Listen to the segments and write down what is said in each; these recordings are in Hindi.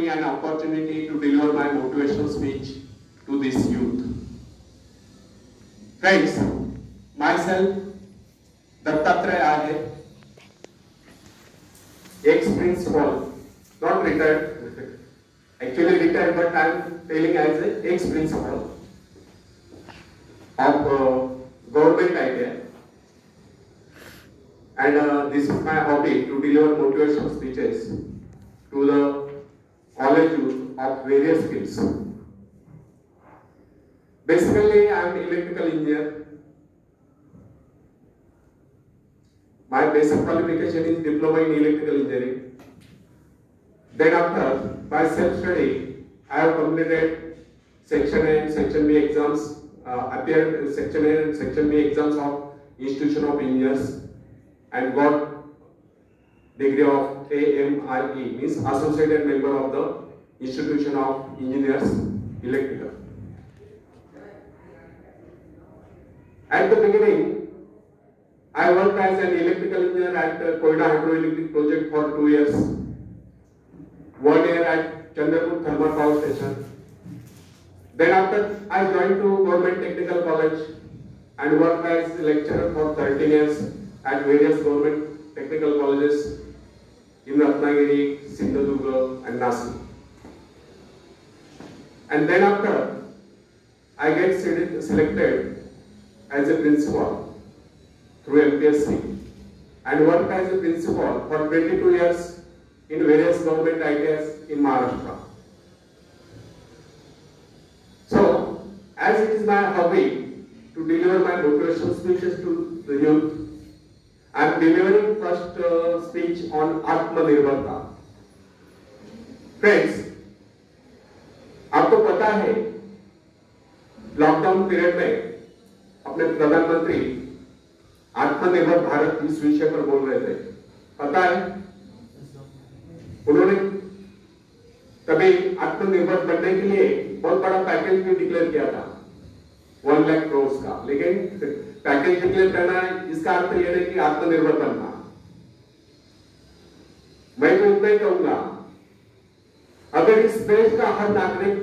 me an opportunity to deliver my motivational speech to this youth. Friends, myself, Dattatreya Ahir, ex-principal, not retired, actually retired, but I am telling as an ex-principal of government ITI. And this is my hobby, to deliver motivational speeches to the college youth of various fields. Basically, I am an electrical engineer. My basic qualification is diploma in electrical engineering. Then after my self-study, I have completed Section A and Section B exams, appeared Section A and Section B exams of Institution of Engineers, and got degree of AMIE, means Associated Member of the Institution of Engineers, Electrical. At the beginning, I worked as an electrical engineer at Koyna Hydroelectric Project for 2 years, 1 year at Chandrapur Thermal Power Station. Then after, I joined to Government Technical College and worked as lecturer for 13 years at various government technical colleges in Ratnagiri, Sindhudurga and Nashik. And then after, I get selected as a principal through MPSC and worked as a principal for 22 years in various government ITIs in Maharashtra. So, as it is my hobby to deliver my motivational speeches to the youth, I am delivering first speech on आत्मनिर्भरता. Friends, आपको पता है लॉकडाउन पीरियड में अपने प्रधानमंत्री आत्मनिर्भर भारत इस विषय पर बोल रहे थे, पता है? उन्होंने तभी आत्मनिर्भर बनने के लिए बहुत बड़ा पैकेज भी डिक्लेयर किया था, 1 लाख करोड़ का. लेकिन पैकेज डिक्लेयर करना इसका अर्थ यह नहीं कि आत्मनिर्भर बनना. मैं तो इतना ही कहूंगा, अगर इस देश का हर नागरिक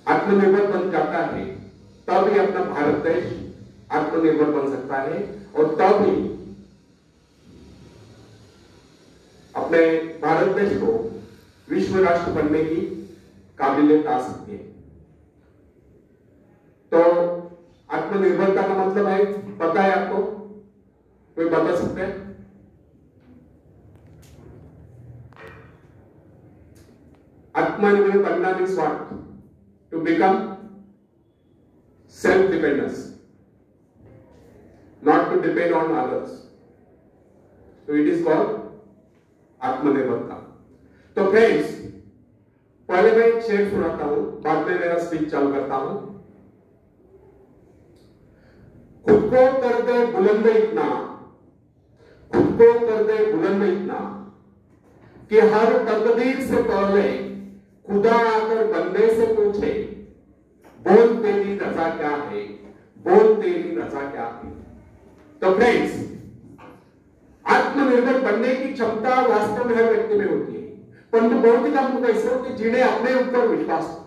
आत्मनिर्भर बन जाता है, तब ही अपना भारत देश आत्मनिर्भर बन सकता है और तब ही अपने भारत देश को विश्व राष्ट्र बनने की काबिलियत आ सकती है. तो आत्मनिर्भरता का मतलब है, पता है आपको? कोई बता सकते हैं? आत्मनिर्भर बनना means what? To become self dependence, not to depend on others. तो इट इज कॉल्ड आत्मनिर्भरता. तो फ्रेंड्स, पहले मैं एक शेर सुनाता हूं, बाद में मेरा स्पीच चालू करता हूं. खुद को कर दे बुलंद इतना, खुद को कर दे बुलंद इतना कि हर तकदीर से पहले खुदा आकर बंदे से पूछे, बोल तेरी रजा क्या है, बोल तेरी रजा क्या है. तो फ्रेंड्स, आत्मनिर्भर बनने की क्षमता वास्तव में हर व्यक्ति में होती है, परंतु बहुत ही कम लोग ऐसे होते जिन्हें अपने ऊपर विश्वास हो.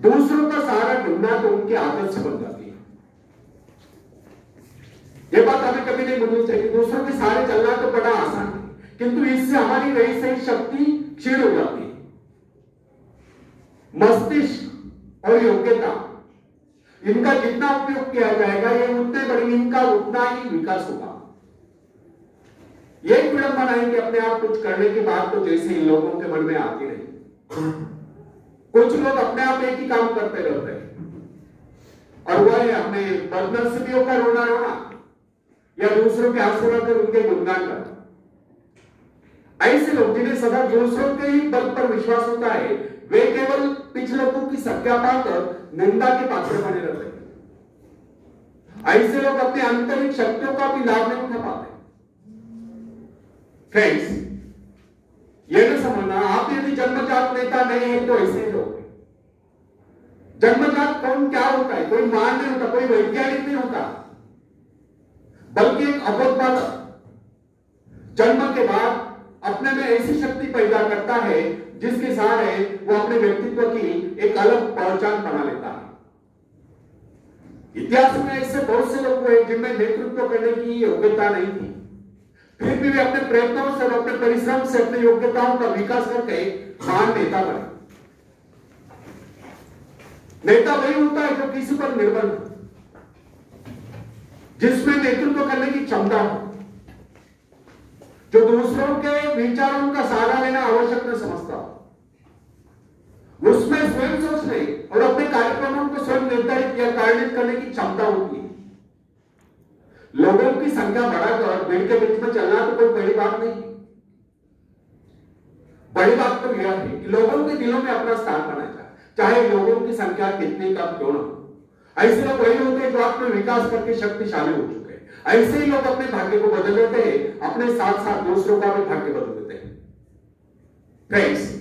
दूसरों का सहारा ढूंढना तो उनकी आदत से बन जाती है. यह बात हमें कभी नहीं भूलनी चाहिए. दूसरों के सहारे चलना तो बड़ा आसान है, किंतु इससे हमारी रही सही शक्ति क्षीण हो जाती है. मस्तिष्क और योग्यता, इनका जितना उपयोग किया जाएगा, ये उतने बड़ी, इनका उतना ही विकास होगा. ये विडंबना है कि अपने आप कुछ करने की बात तो जैसे इन लोगों के मन में आती नहीं. कुछ लोग अपने आप एक ही काम करते रहते हैं और वह है अपने बदनसीबियों का रोना रोना या दूसरों के आंसू कर उनके गुणगान करना. ऐसे लोग जिन्हें सदा दूसरों के ही बल पर विश्वास होता है, वे केवल पिछलों की संज्ञा पाकर निंदा के पात्र बने रहते हैं. ऐसे लोग अपने आंतरिक शक्तियों का भी लाभ नहीं उठा पाते. फ्रेंड्स, यह न समझना, आप यदि जन्मजात नेता नहीं है तो ऐसे लोग. जन्मजात कौन क्या होता है? कोई महान नहीं होता, कोई वैज्ञानिक नहीं होता, बल्कि एक अबोध बालक जन्म के बाद अपने में ऐसी शक्ति पैदा करता है जिसके सहारे वो अपने व्यक्तित्व की एक अलग पहचान बना लेता है। इतिहास में ऐसे बहुत से लोग हुए जिनमें नेतृत्व करने की योग्यता नहीं थी, फिर भी वे अपने प्रयत्नों से और अपने परिश्रम से अपनी योग्यताओं का विकास करके महान नेता बने। नेता वही होता है जो किसी पर निर्भर हो, जिसमें नेतृत्व करने की क्षमता हो, जो दूसरों के विचारों का सहारा लेना आवश्यक न समझता हो, उसमें स्वयं सोचने और अपने कार्यक्रमों को स्वयं निर्धारित या कार्यान्वित करने की क्षमता होती है। लोगों की संख्या बढ़ाकर भीड़ के बीच में चलना तो कोई बड़ी बात नहीं। बड़ी बात तो यह है कि लोगों के दिलों में अपना स्थान बनाया जाए, चाहे लोगों की संख्या कितनी कम क्यों न हो। ऐसे लोग वही होते हैं जो अपने विकास करके शक्तिशाली हो चुके हैं। ऐसे ही लोग अपने भाग्य को बदल देते हैं, अपने साथ साथ दूसरों का भी भाग्य बदल देते हैं। फ्रेंड्स,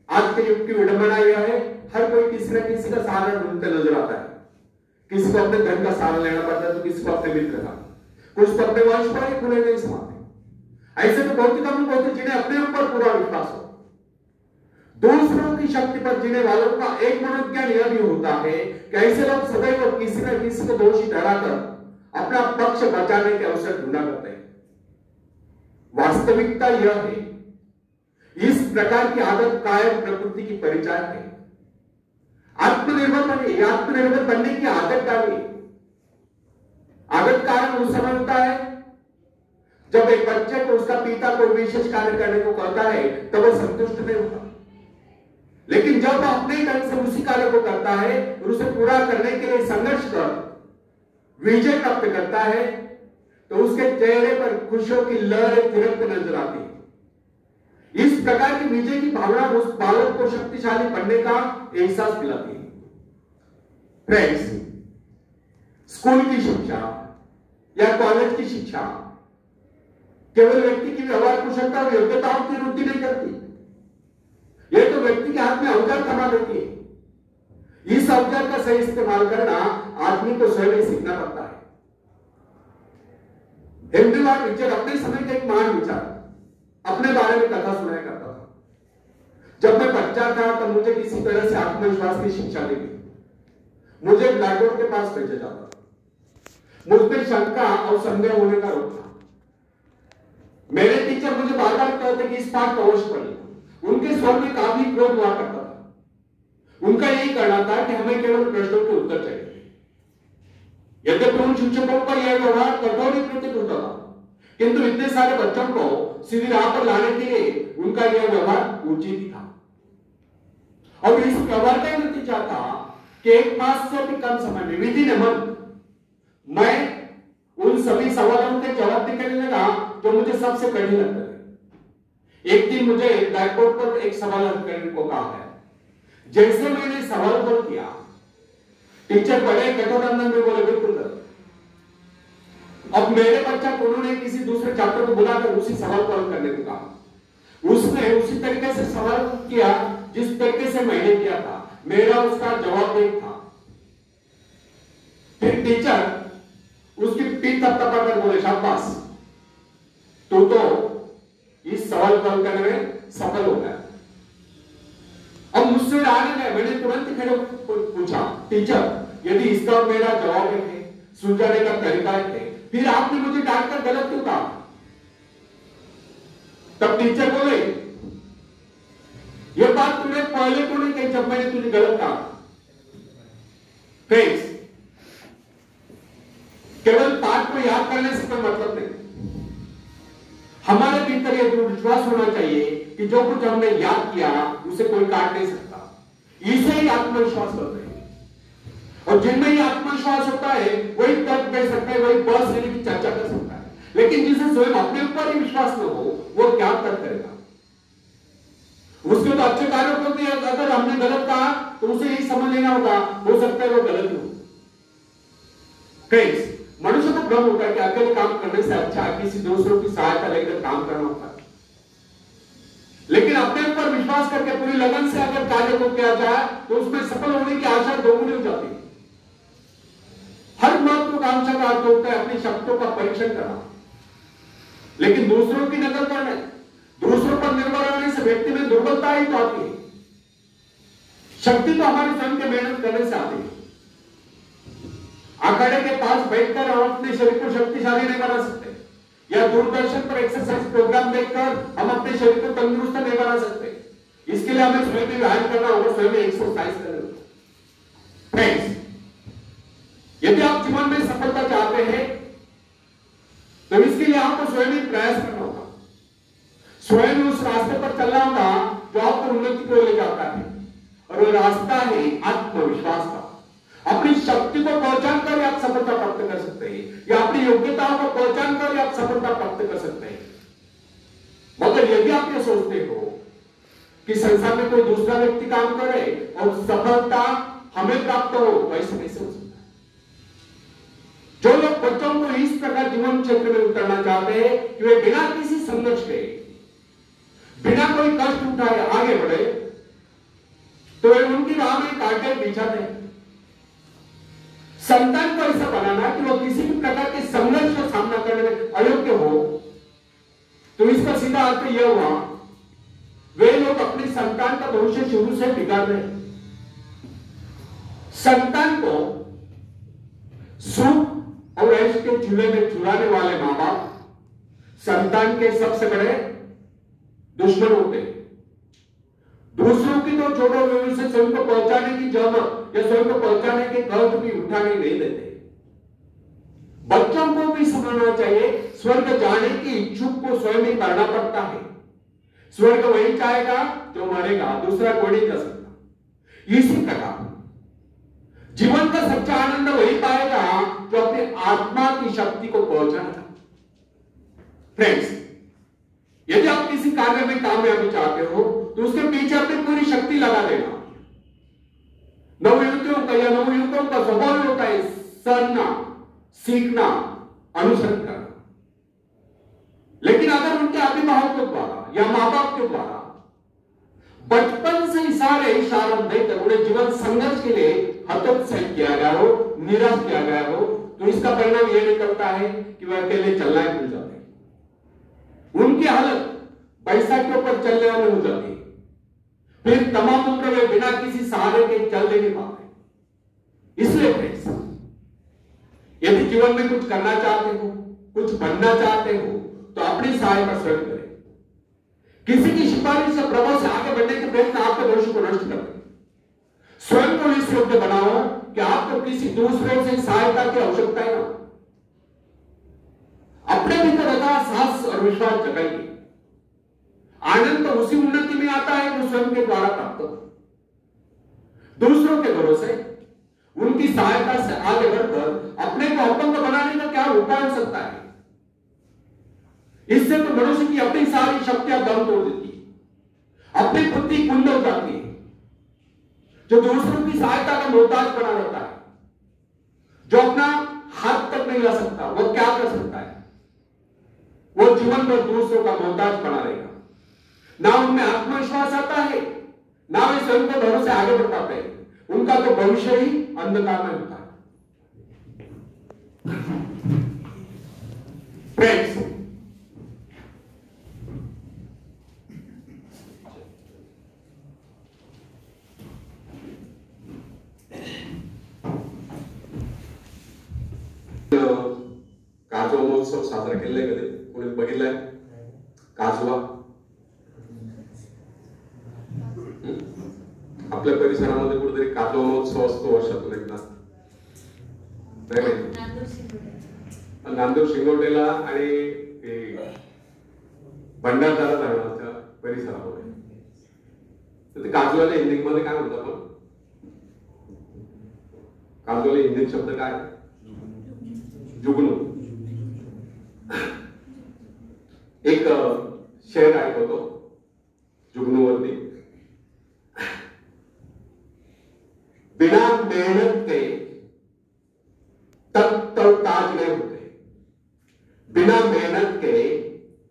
आज के युग की विडंबना यह है, हर कोई किसी न किसी का सहारा ढूंढते नजर आता है। किसी को अपने धन का सहारा लेना पड़ता है तो किसी को अपने मित्र का, कुछ तो अपने वंश पर ही खुले नहीं समाते। ऐसे तो बहुत ही कम लोग होते जिन्हें अपने ऊपर पूरा विश्वास हो। दूसरों की शक्ति पर जीने वालों का एक मनोज्ञान यह भी होता है कि ऐसे लोग सदैव किसी न किसी को दोषी ठहराकर अपना पक्ष बचाने के अवसर ढूंढा करते हैं। वास्तविकता यह है, इस प्रकार की आदत कायम प्रकृति की परिचायक है। आत्मनिर्भर बने, आत्मनिर्भर बनने की आदत डालिए। आदत कारण उस समय होता है जब एक बच्चे को उसका पिता कोई विशेष कार्य करने को कहता है तब वह संतुष्ट नहीं होता, लेकिन जब वह अपने ढंग से उसी कार्य को करता है और उसे पूरा करने के लिए संघर्ष कर विजय प्राप्त करता है तो उसके चेहरे पर खुशियों की लहरें थिरकते नजर आती है। इस प्रकार की विजय की भावना उस बालक को शक्तिशाली बनने का एहसास दिलाती है। फ्रेंड्स, स्कूल की शिक्षा या कॉलेज की शिक्षा केवल व्यक्ति की व्यवहार कुशलता और योग्यताओं की वृद्धि नहीं करती, यह तो व्यक्ति के हाथ में औजार थमा देती है। इस औजार का सही इस्तेमाल करना आदमी को स्वयं ही सीखना पड़ता है। हेनरी वॉर्ड बीचर अपने समय का एक महान विचार अपने बारे में कथा सुनाया करता था। जब मैं बच्चा था तब मुझे किसी तरह से आत्मविश्वास की शिक्षा दी गई। मुझे ब्लैक बोर्ड के पास भेजा जाता था। मुझ में शंका और संदेह होने का रोक था। मेरे टीचर मुझे बार बार कहते कि इस पाठ को अवश्य पढ़िए। उनके स्वर में काफी क्रोध हुआ करता था। उनका यही कहना था कि हमें केवल प्रश्नों के उत्तर चाहिए। यद्यपि उन शिक्षकों का यह व्यवहार कठोर ही प्रतीत होता था, किंतु इतने सारे बच्चों को सीधी राह पर लाने के लिए उनका यह व्यवहार उचित ही था। और इस व्यवहार का नतीजा था कि 1 मास से भी कम समय में विदिन अ मंथ मैं उन सभी सवालों के जवाब निकलने लगा जो मुझे सबसे कठिन लगते थे। एक दिन मुझे ब्लैक बोर्ड पर एक सवाल हल करने को कहा है। जैसे मैंने सवाल हल किया, टीचर बड़े कठोर अंदाज में बोले, बिल्कुल कर। अब मेरे बच्चा को उन्होंने किसी दूसरे छात्र को बुलाकर उसी सवाल को हल करने को कहा। उसने उसी तरीके से सवाल किया जिस तरीके से मैंने किया था। मेरा उसका जवाब एक था। फिर टीचर उसकी पीठ थपथपाकर बोले, शाबाश, तू तो इस सवाल को हल करने में सफल हो गया। अब मुझसे आने गए, मैंने तुरंत खड़े पूछा, टीचर यदि इसका और मेरा जवाब है, सुलझाने का तरीका है, फिर आपने मुझे डांटकर गलत क्यों कहा? तब टीचर बोले, यह बात तूने पहले क्यों नहीं कही जब मैंने तुझे गलत कहा? फ्रेंड्स, केवल पाठ को याद करने से कोई मतलब नहीं। हमारे भीतर यह दृढ़ विश्वास होना चाहिए कि जो कुछ हमने याद किया उसे कोई काट नहीं सकता। इसे ही आत्मविश्वास कहते हैं। और जिनमें ही आत्मविश्वास होता है वही तर्क दे सकता है, वही बहस लेने की चर्चा कर सकता है। लेकिन जिसे स्वयं अपने ऊपर ही विश्वास न हो, वो क्या तर्क करेगा? उसके तो अच्छे कार्यों को भी अगर हमने गलत कहा तो उसे यही समझ लेना होगा, हो सकता है वो गलत हो। फ्रेंड्स, मनुष्य को भ्रम होता है कि अकेले काम करने से अच्छा किसी दूसरों की सहायता लेकर काम करना होता है। लेकिन अपने ऊपर विश्वास करके पूरी लगन से अगर कार्य को किया जाए तो उसमें सफल होने की आशा दोगुनी हो जाती है। हर महत्वाकांक्षा का अर्थ होता है अपनी शक्तियों का परीक्षण करना, लेकिन दूसरों की नकल करना, व्यक्ति में दुर्बलता ही तो आती है। शक्ति तो हमारे स्वयं के मेहनत करने से आती है। अखाड़े के पास बैठकर हम अपने शरीर को शक्तिशाली नहीं बना सकते, या दूरदर्शन पर एक्सरसाइज प्रोग्राम देखकर हम अपने शरीर को तंदुरुस्त नहीं बना सकते। इसके लिए हमें स्वयं में व्यायाम करना होगा, स्वयं में एक्सरसाइज करना होगा। फ्रेंड्स, यदि आप जीवन में सफलता चाहते हैं तो इसके लिए आपको स्वयं ही प्रयास करना होगा, स्वयं उस रास्ते पर चलना होगा जो आपको उन्नति को ले जाता है। और वो रास्ता है आत्मविश्वास का। अपनी शक्ति को पहचान कर आप सफलता प्राप्त कर सकते हैं, या अपनी योग्यताओं को पहचान कर आप सफलता प्राप्त कर सकते हैं। मगर यदि आप ये सोचते हो कि संसार में कोई दूसरा व्यक्ति काम करे और सफलता हमें प्राप्त हो, वैसे कैसे हो सकता है? जो लोग बच्चों को इस प्रकार जीवन क्षेत्र में उतरना चाहते हैं कि वे बिना किसी संघर्ष के, बिना कोई कष्ट उठाए आगे बढ़े, तो वे उनकी राह में कांटे बिछाते हैं। संतान को ऐसा बनाना कि वो किसी भी प्रकार के संघर्ष का सामना करने में अयोग्य हो, तो इसका सीधा अर्थ यह हुआ वे लोग अपनी संतान का भविष्य शुरू से बिगाड़ रहे हैं। संतान को सुख और ऐश के चूल्हे में चुराने वाले मां बाप संतान के सबसे बड़े दुश्मन होते हैं। दूसरों की तो छोड़ो, वे उसे स्वयं को पहुंचाने की जहमत या स्वयं को पहुंचाने के कर्ज भी उठाने नहीं देते। बच्चों को भी समझना चाहिए स्वर्ग जाने की इच्छुक को स्वयं ही करना पड़ता है। स्वर्ग वही चाहेगा जो मरेगा, दूसरा कोई नहीं कर सकता। इसी प्रकार जीवन का सच्चा आनंद वही पाएगा जो अपने आत्मा की शक्ति को पहुंचाएगा। फ्रेंड्स, यदि आप किसी कार्य में कामयाबी चाहते हो तो उसके पीछे अपनी पूरी शक्ति लगा देना। नवयुवतियों का या नवयुवकों का स्वभाव होता है सरना, सीखना, अनुसरण करना। लेकिन अगर उनके अभिभावकों द्वारा या मां बाप के द्वारा बचपन से इशारे इशारा देकर उन्हें जीवन संघर्ष के लिए हतोत्साहित किया गया हो, निराश किया गया हो, तो इसका परिणाम यह निकलता है कि वह अकेले चलना ही भूल जाते हैं। उनकी हालत बैसाखियों पर चलने वाली हो जाती है। फिर तमाम उम्र में बिना किसी सहारे के चल नहीं पाते। इसलिए फ्रेंड्स, यदि जीवन में कुछ करना चाहते हो, कुछ बनना चाहते हो, तो अपनी सहायता स्वयं करें। किसी की सिफारिश से प्रभाव से आगे बढ़ने के प्रयत्न आपके भविष्य को नष्ट कर दें। स्वयं को इस योग्य बनाओ कि आपको किसी दूसरों से सहायता की आवश्यकता है ना। अपने भीतर साहस और विश्वास जगाइए। आनंद तो उसी उन्नति में आता है जो स्वयं के द्वारा प्राप्त हो। दूसरों के भरोसे उनकी सहायता से आगे बढ़कर अपने को अपंग बनाने का क्या उपाय हो सकता है? इससे तो मनुष्य की अपनी सारी शक्तियां दम तोड़ देती है, अपनी बुद्धि कुंद हो जाती है। जो दूसरों की सहायता का मोहताज बना रहता है, जो अपना हाथ तक नहीं ला सकता, वो क्या कर सकता है? वो जीवन भर दूसरों का मोहताज बना रहेगा। ना उनमें आत्मविश्वास आता है, ना वे स्वयं के भरोसे आगे बढ़ पाते हैं। उनका तो भविष्य ही अंधकार में होता है। फ्रेंड्स, काजवा महोत्सव साजरा केलाय कधी कोणी बघितलाय? काजवा आपल्या परिसरामध्ये कुठेतरी काजवा महोत्सव असतो वर्षातून एकदा, नांदूर शिंगोटेला आणि भंडारदरा धरणाच्या परिसरामध्ये. तर काजवाला हिंदी मध्ये काय म्हणतात आपण? काजवाला हिंदी शब्द काय? जुगनू. एक शेर ऐकवतो जुगनूवरती. बिना मेहनत के तब तो ताज नहीं होते, बिना मेहनत के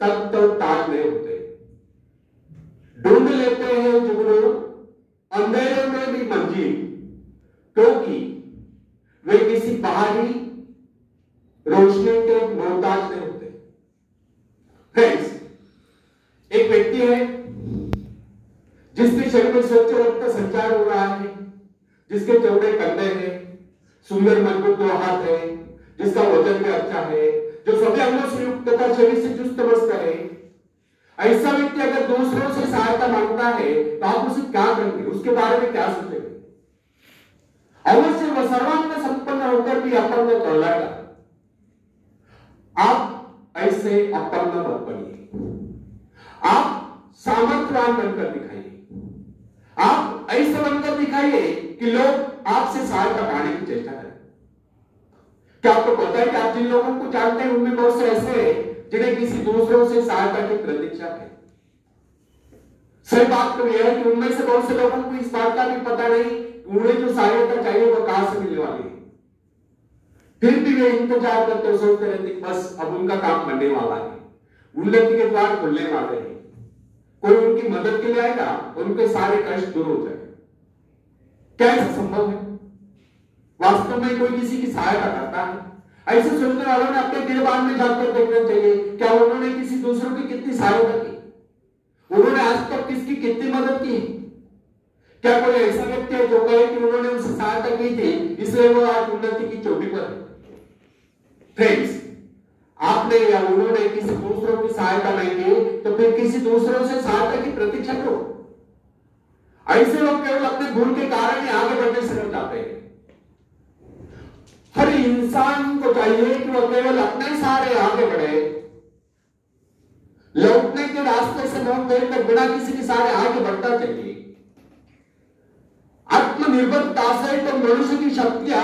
तब तो ताज नहीं होते. ढूंढ लेते हैं जुगनू अंधेरे में भी मंजिल, क्योंकि वे किसी बाहरी रोशनी के मोहताज नहीं होते. फ्रेंड्स, एक व्यक्ति है, जिसके शरीर में स्वच्छ रक्त संचार हो रहा है, जिसके चौड़े कंधे हैं, सुंदर मजबूत दो हाथ है, जिसका वजन भी अच्छा है, जो सभी अंगों से युक्त तथा शरीर से चुस्त मस्त है, ऐसा व्यक्ति अगर दूसरों से सहायता मांगता है तो आप उसे क्या करेंगे, उसके बारे में क्या सोचेंगे? अवश्य वह सर्वांग संपन्न होकर भी अपंग कहलाएगा। आप ऐसे अपंग मत बनिए, आप सामर्थ्यवान बनकर दिखाइए, आप ऐसे बनकर दिखाइए कि लोग आपसे सहायता पाने की चेष्टा करें। क्या आपको पता है कि आप जिन लोगों को जानते हैं उनमें बहुत से ऐसे हैं जिन्हें किसी दूसरों से सहायता की प्रतीक्षा है। सही बात तो यह है कि उनमें से बहुत से लोगों को इस बात का भी पता नहीं उन्हें जो सहायता चाहिए वो कहां से मिलने वाली है, फिर भी वे इंतजार करते सोचते रहते बस अब उनका काम बनने वाला है, उन्नति के द्वार खुलने वाले हैं, कोई उनकी मदद के लिए आएगा, उनके सारे कष्ट दूर हो जाएंगे। क्या ऐसा संभव है? वास्तव में कोई किसी की सहायता करता है? ऐसे सोचने वालों ने अपने गिरबान में जाकर देखना चाहिए क्या उन्होंने किसी दूसरों की कितनी सहायता की, उन्होंने आज तक किसकी कितनी मदद की। क्या कोई ऐसा व्यक्ति है जो कहे कि उन्होंने उसे सहायता की थी इसलिए वो आज उन्नति की चोटी पर है? फ्रेंड्स, आपने या उन्होंने किसी दूसरों की सहायता नहीं की तो फिर किसी दूसरों से सहायता की प्रतीक्षा करो। ऐसे लोग केवल अपने भूल के कारण ही आगे बढ़ने से रुक जाते हैं। हर इंसान को चाहिए कि वह केवल अपने सहारे आगे बढ़े, लौटने के रास्ते से मुंह देखकर बिना किसी के सहारे आगे बढ़ता चाहिए। आत्मनिर्भरता से तो मनुष्य की शक्तियां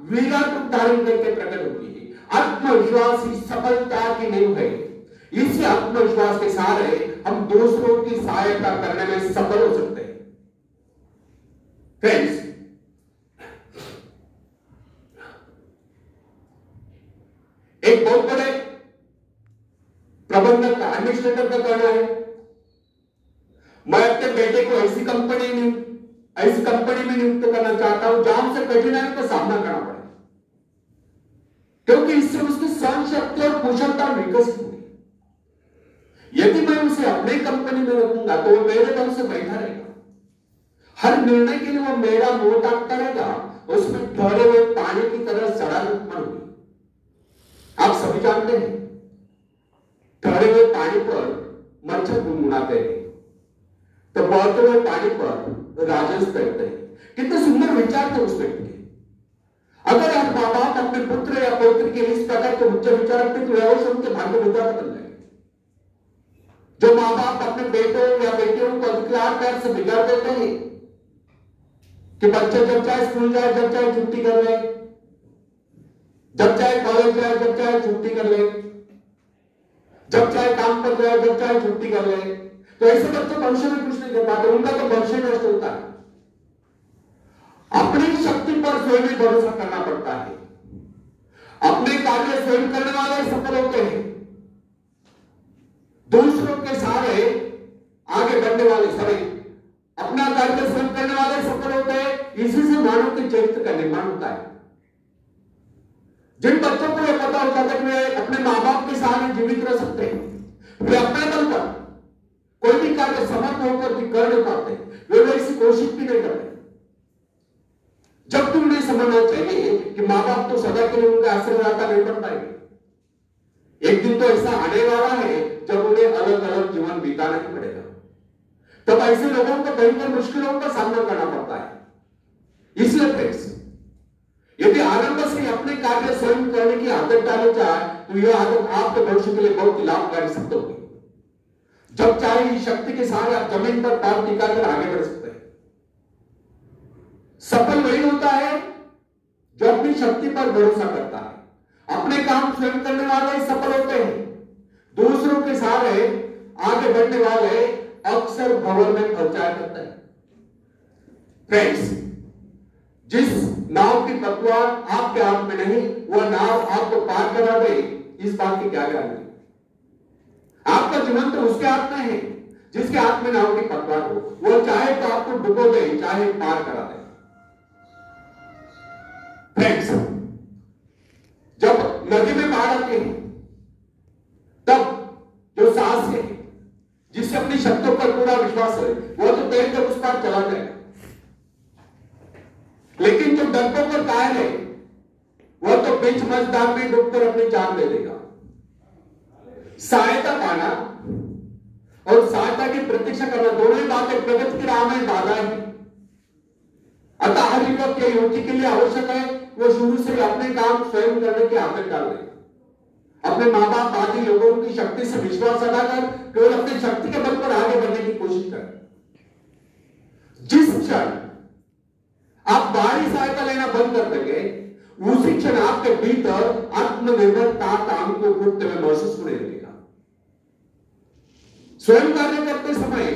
विराट रूप धारण करके प्रकट होती है। आत्मविश्वास ही सफलता की नींव है। इसी आत्मविश्वास के सहारे हम दूसरों की सहायता करने में सफल हो सकते हैं। फ्रेंड्स, एक बहुत बड़े प्रबंधक का, एडमिनिस्ट्रेटर का कहना है मैं अपने बेटे को ऐसी कंपनी में नियुक्त करना चाहता हूं जहां से कठिनाइयों का सामना करना पड़े, क्योंकि इससे उसकी सहन शक्ति और कुशलता विकसित होगी। यदि मैं उसे अपने कंपनी में रखूंगा तो वो मेरे बल से बैठा रहेगा, हर निर्णय के लिए वो मेरा मुंह ताकता रहेगा, उसमें ठहरे हुए पानी की तरह सड़क उत्पन्न होगी। आप सभी जानते हैं ठहरे हुए पानी पर मच्छर गुनगुनाते हैं तो बहते हुए पानी पर राजस तैरते हैं। कितने सुंदर विचार थे उस व्यक्ति के। अगर आप मां बाप अपने पुत्र या पौत्र के लिए इस प्रकार के उच्च विचार रखते तो अवश्य उनके भाग्य विधाता बन जाएंगे। जो मां बाप अपने बेटों या बेटियों को अधिकार पैर से बिगाड़ देते हैं कि बच्चे जब चाहे स्कूल जाए, जब चाहे छुट्टी कर ले, जब चाहे कॉलेज जाए, जब चाहे छुट्टी कर ले, जब चाहे काम पर जाए, जब चाहे छुट्टी कर ले, तो ऐसे बच्चे भविष्य में कुछ नहीं कर पाते, उनका तो भविष्य नष्ट होता है। अपनी शक्ति पर स्वयं ही भरोसा करना पड़ता है। अपने कार्य स्वयं करने वाले सफल होते हैं, दूसरों के सहारे आगे बढ़ने वाले सभी अपना कार्य स्वयं करने वाले सफल होते हैं। इसी से मानव के चरित्र का निर्माण होता है। जिन बच्चों को यह पता होता है कि वे अपने मां बाप के सहारे जीवित रह सकते हैं, वे अपने बल पर कोई भी कार्य समर्थ होकर भी कर नहीं पाते, वे वैसी कोशिश भी नहीं करते। जब तुम नहीं समझना चाहिए कि मां बाप तो सदा के लिए उनका आशीर्वाद नहीं बन पाएंगे। एक दिन तो ऐसा आने वाला है जब उन्हें अलग अलग जीवन बिताना ही पड़ेगा। तब ऐसे लोगों को भयंकर मुश्किलों का सामना करना पड़ता है। इसलिए फ्रेंड्स, यदि आरंभ से अपने कार्य स्वयं करने की आदत डाली जाए तो यह आदत आपके भविष्य के लिए बहुत ही लाभकारी सिद्ध होगी। जब चाहे इस शक्ति के सहारे आप जमीन पर पैर टिकाकर आगे बढ़ सकते हैं। सफल वही होता है जो अपनी शक्ति पर भरोसा करता है। अपने काम स्वयं करने वाले सफल होते हैं, दूसरों के सहारे आगे बढ़ने वाले अक्सर भंवर में फंस जाया करते हैं। फ्रेंड्स, जिस नाव की पतवार आपके हाथ में नहीं, वह नाव आपको पार करा दे, इस बात की क्या गारंटी? आपका जीवन तो उसके हाथ में है जिसके हाथ में नाव की पतवार हो। वो चाहे तो आपको डुबो दे, चाहे पार करा दे। फ्रेंड्स, जब नदी में बाढ़ आती है तब जो साहस है, जिससे अपनी शक्तियों पर पूरा विश्वास है, वो तो तैर कर उस पार चला जाएगा। लेकिन जो डरपोक और कायर है वह तो बीच मझधार में डूबकर अपनी जान दे देगा। सहायता पाना और सहायता की प्रतीक्षा करना दोनों ही बातें प्रगति की राह में बाधा है। अतः हर युवक के युवती के लिए आवश्यक है वो शुरू से अपने काम स्वयं करने की आदत डाल दे। अपने माँ बाप आदि लोगों की शक्ति से विश्वास हटाकर केवल अपनी शक्ति के बल पर आगे बढ़ने की कोशिश करें। जिस क्षण आप बाहरी सहायता लेना बंद कर देंगे उसी क्षण आपके भीतर आत्मनिर्भरता काम को घुटते हुए महसूस होने लगेगा। स्वयं कार्य करते समय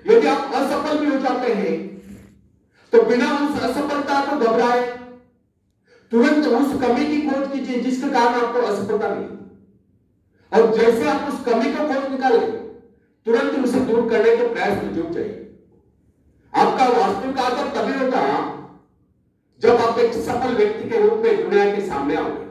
यदि आप असफल भी हो जाते हैं तो बिना उस असफलता को घबराए तुरंत उस कमी की खोज कीजिए जिसके कारण आपको असफलता मिली, और जैसे आप उस कमी को खोज निकाले तुरंत उसे दूर करने के प्रयास में जुट जाइए। आपका वास्तविक आदर तभी होगा जब आप एक सफल व्यक्ति के रूप में दुनिया के सामने आओगे।